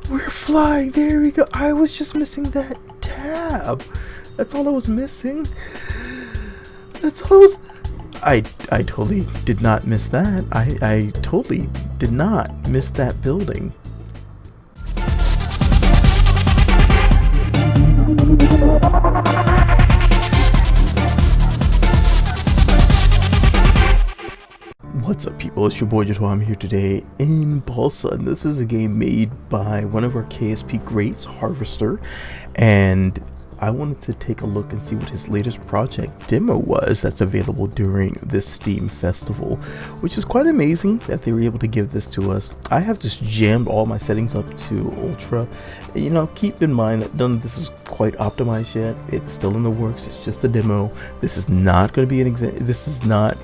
We're flying. There we go. I was just missing that tab. That's all I was missing. That's all I was. I totally did not miss that. I totally did not miss that building. What's up, people? It's your boy Jito. I'm here today in Balsa, and this is a game made by one of our KSP greats, HarvesteR, and I wanted to take a look and see what his latest project demo was that's available during this Steam festival, which is quite amazing that they were able to give this to us. I have just jammed all my settings up to ultra. You know, keep in mind that none of this is quite optimized yet. It's still in the works. It's just a demo. This is not going to be this is not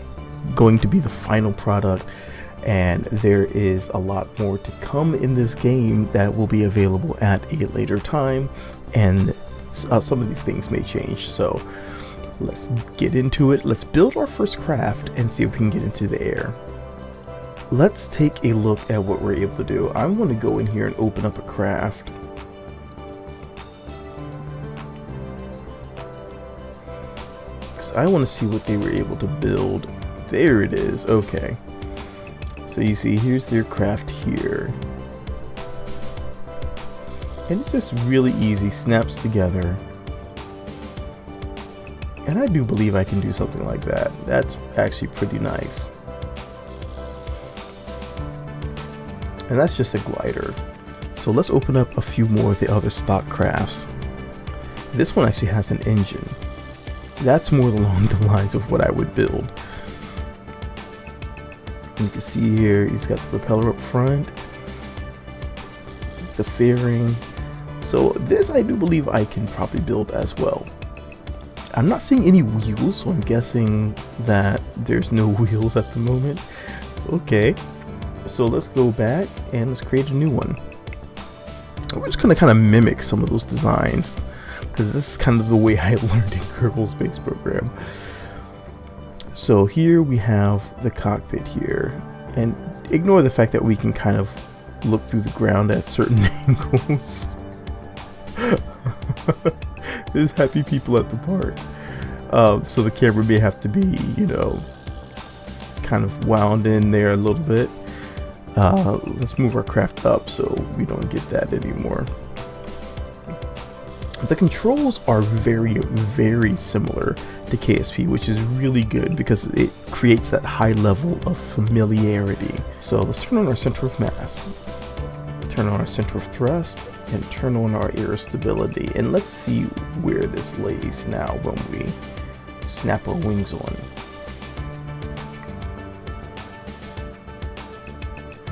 going to be the final product, and there is a lot more to come in this game that will be available at a later time, and some of these things may change. So let's get into it. Let's build our first craft and see if we can get into the air. Let's take a look at what we're able to do. I want to go in here and open up a craft. Because I want to see what they were able to build. There it is. Okay. So you see, here's their craft here. And it's just really easy, snaps together. And I do believe I can do something like that. That's actually pretty nice. And that's just a glider. So let's open up a few more of the other stock crafts. This one actually has an engine. That's more along the lines of what I would build. And you can see here, he's got the propeller up front, the fairing. So this I do believe I can probably build as well. I'm not seeing any wheels, so I'm guessing that there's no wheels at the moment. Okay, so let's go back and let's create a new one. We're just gonna kind of mimic some of those designs, because this is kind of the way I learned in Kerbal Space Program. So here we have the cockpit here, and ignore the fact that we can kind of look through the ground at certain angles. There's happy people at the park. So the camera may have to be, you know, kind of wound in there a little bit. Let's move our craft up so we don't get that anymore. The controls are very, very similar to KSP, which is really good because it creates that high level of familiarity. So let's turn on our center of mass, turn on our center of thrust, and turn on our air stability. And let's see where this lays now when we snap our wings on.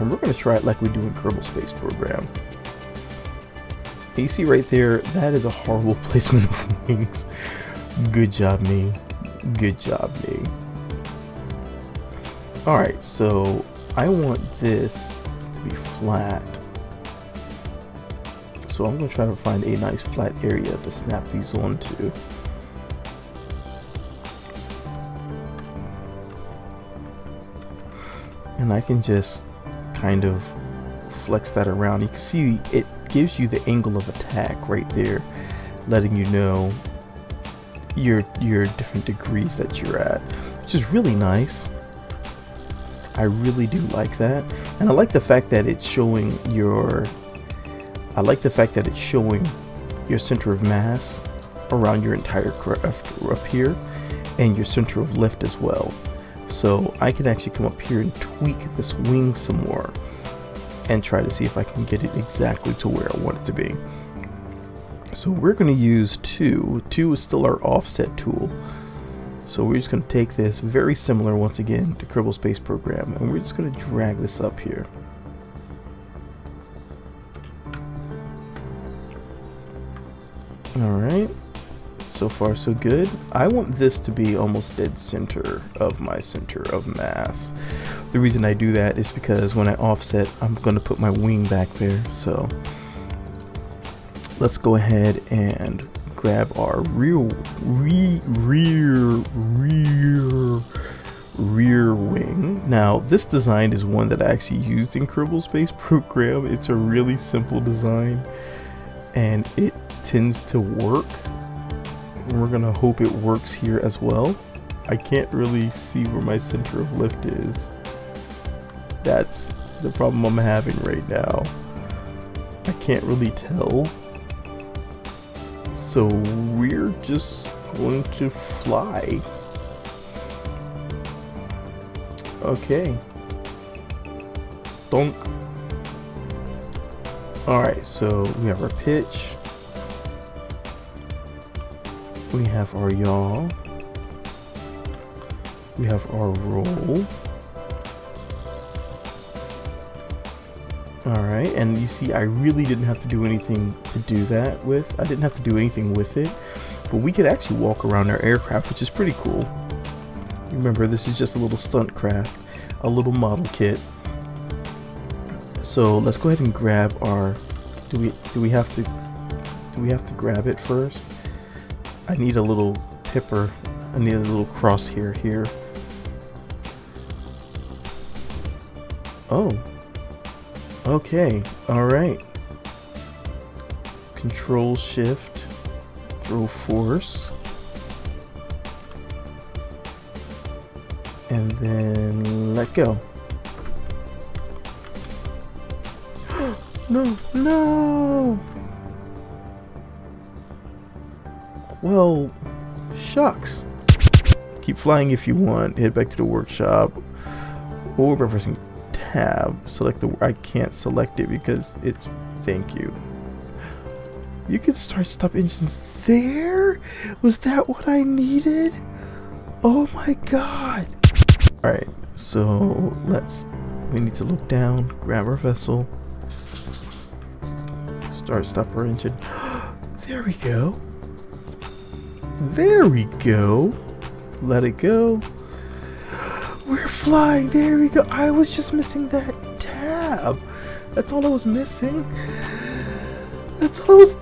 And we're going to try it like we do in Kerbal Space Program. You see right there, that is a horrible placement of wings. Good job, me. Good job, me. Alright, so I want this to be flat. So I'm going to try to find a nice flat area to snap these onto. And I can just kind of flex that around. You can see it gives you the angle of attack right there, letting you know your different degrees that you're at, which is really nice. I really do like that, and I like the fact that it's showing your center of mass around your entire craft up here, and your center of lift as well. So I can actually come up here and tweak this wing some more and try to see if I can get it exactly to where I want it to be. So we're going to use 2. 2 is still our offset tool. So we're just going to take this, very similar once again to Kerbal Space Program, and we're just going to drag this up here. Alright, so far so good. I want this to be almost dead center of my center of mass. The reason I do that is because when I offset, I'm going to put my wing back there. So let's go ahead and grab our rear rear wing. Now this design is one that I actually used in Kerbal Space Program. It's a really simple design and it tends to work. And we're gonna hope it works here as well. I can't really see where my center of lift is. That's the problem I'm having right now. I can't really tell. So we're just going to fly. Okay. Donk. Alright, so we have our pitch. We have our yaw. We have our roll. Alright, and you see I really didn't have to do anything to do that with. I didn't have to do anything with it. But we could actually walk around our aircraft, which is pretty cool. Remember, this is just a little stunt craft, a little model kit. So let's go ahead and grab our. Do we have to grab it first? I need a little pipper. I need a little crosshair here. Oh. Okay. All right. Control Shift. Throw force. And then let go. No, no. Well, shucks. Keep flying if you want. Head back to the workshop. Or by pressing tab, select the. I can't select it because it's. Thank you. You can stop engines there? Was that what I needed? Oh my god. Alright, so we need to look down, grab our vessel, stop our engine. There we go. There we go. Let it go. We're flying. There we go. I was just missing that tab. That's all I was missing. That's all I was.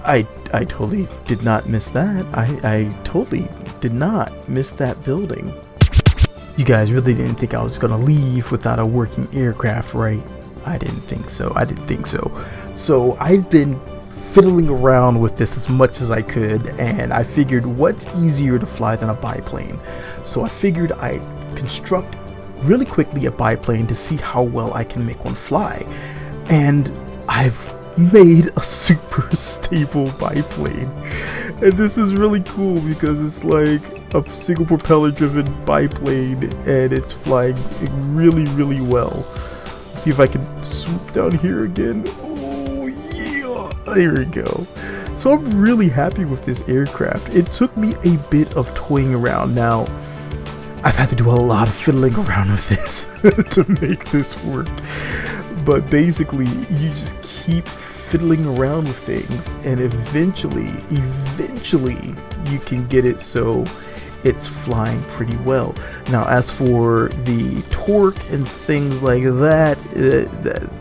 I totally did not miss that. I totally did not miss that building. You guys really didn't think I was gonna leave without a working aircraft, right? I didn't think so. I didn't think so. So I've been fiddling around with this as much as I could, and I figured what's easier to fly than a biplane. So I figured I'd construct really quickly a biplane to see how well I can make one fly. And I've made a super stable biplane. And this is really cool because it's like a single propeller driven biplane and it's flying really, really well. Let's see if I can swoop down here again. Oh yeah, there we go. So I'm really happy with this aircraft. It took me a bit of toying around. Now, I've had to do a lot of fiddling around with this to make this work. But basically, you just keep fiddling around with things and eventually you can get it so it's flying pretty well. Now, as for the torque and things like that,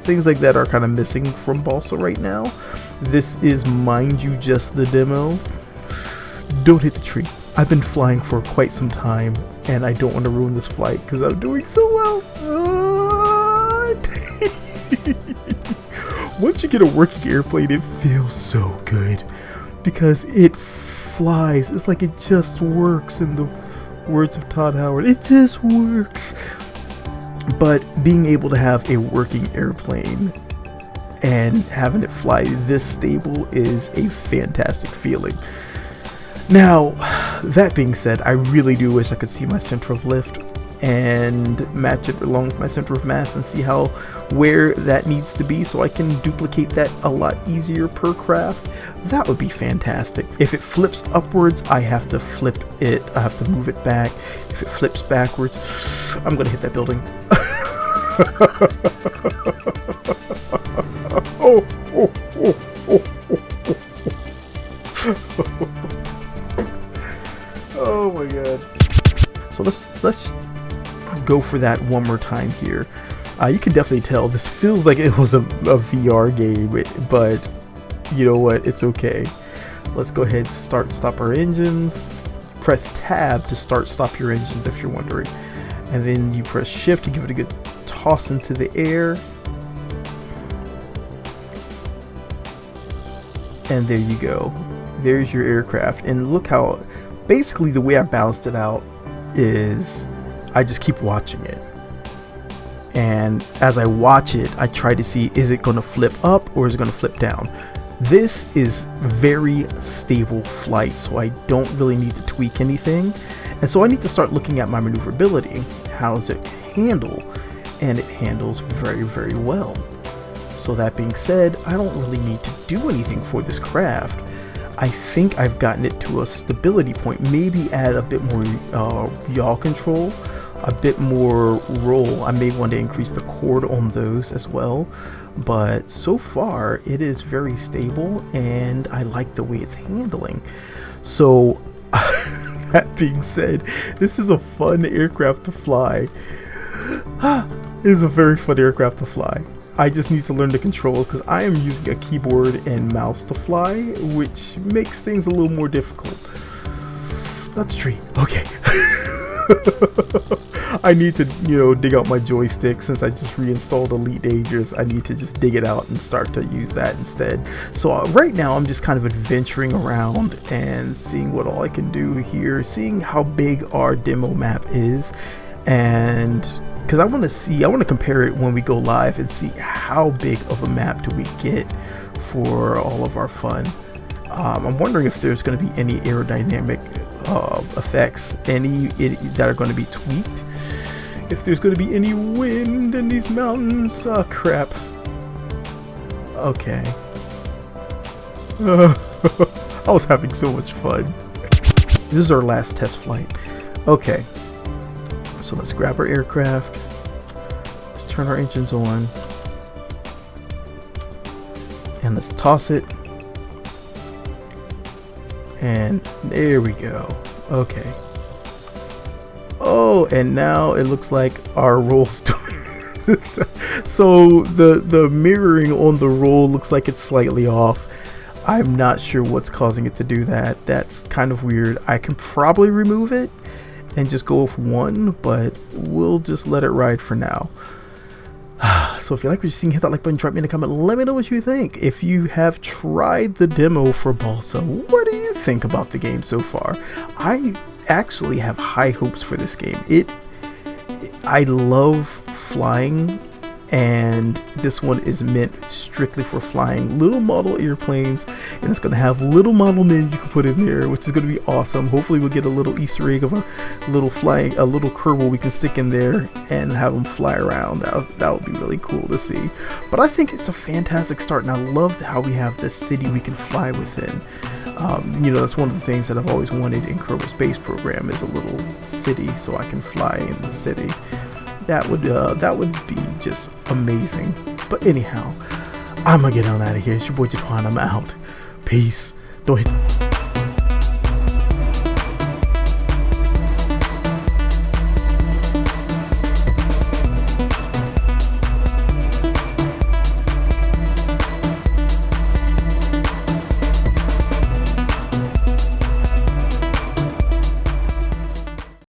things like that are kind of missing from Balsa right now. This is, mind you, just the demo. Don't hit the tree. I've been flying for quite some time and I don't want to ruin this flight because I'm doing so well. Once you get a working airplane, it feels so good because it flies. It's like it just works, in the words of Todd Howard. It just works. But being able to have a working airplane and having it fly this stable is a fantastic feeling. Now, that being said, I really do wish I could see my center of lift and match it along with my center of mass and see where that needs to be so I can duplicate that a lot easier per craft. That would be fantastic. If it flips upwards, I have to flip it. I have to move it back. If it flips backwards, I'm gonna hit that building. Oh my god. So let's go for that one more time here. You can definitely tell this feels like it was a VR game, but you know what, it's okay. Let's go ahead and stop our engines. Press tab to stop your engines if you're wondering. and then you press shift to give it a good toss into the air, and there you go. There's your aircraft. And look how basically the way I balanced it out is I just keep watching it, and as I watch it I try to see, is it going to flip up or is it going to flip down. This is very stable flight, so I don't really need to tweak anything, and so I need to start looking at my maneuverability. How does it handle? And it handles very, very well. So that being said, I don't really need to do anything for this craft. I think I've gotten it to a stability point. Maybe add a bit more yaw control, a bit more roll. I may want to increase the chord on those as well, but so far it is very stable and I like the way it's handling. So that being said, this is a fun aircraft to fly. It is a very fun aircraft to fly. I just need to learn the controls because I am using a keyboard and mouse to fly, which makes things a little more difficult. Not the tree. Okay. I need to, dig out my joystick. Since I just reinstalled Elite Dangerous, I need to just dig it out and start to use that instead. So right now I'm just kind of adventuring around and seeing what all I can do here, seeing how big our demo map is, and because I want to compare it when we go live and see how big of a map do we get for all of our fun. I'm wondering if there's going to be any aerodynamic effects, any that are going to be tweaked. If there's going to be any wind in these mountains. Oh crap. Okay. I was having so much fun. This is our last test flight. Okay. So let's grab our aircraft. Let's turn our engines on. And let's toss it. And there we go. Okay. Oh, and now it looks like our roll's doing so the mirroring on the roll looks like it's slightly off. I'm not sure what's causing it to do that. That's kind of weird. I can probably remove it and just go with one, but we'll just let it ride for now. So if you like what you're seeing, hit that like button, drop me in a comment, let me know what you think. If you have tried the demo for Balsa, what do you think about the game so far? I actually have high hopes for this game. I love flying, and this one is meant strictly for flying little model airplanes, and it's going to have little model men you can put in there, which is going to be awesome. Hopefully we'll get a little Easter egg of a little Kerbal we can stick in there and have them fly around. That would be really cool to see. But I think it's a fantastic start, and I love how we have this city we can fly within. That's one of the things that I've always wanted in Kerbal Space Program, is a little city so I can fly in the city. That would be just amazing. But anyhow, I'm gonna get on out of here. It's your boy Jatwan. I'm out. Peace. Don't hit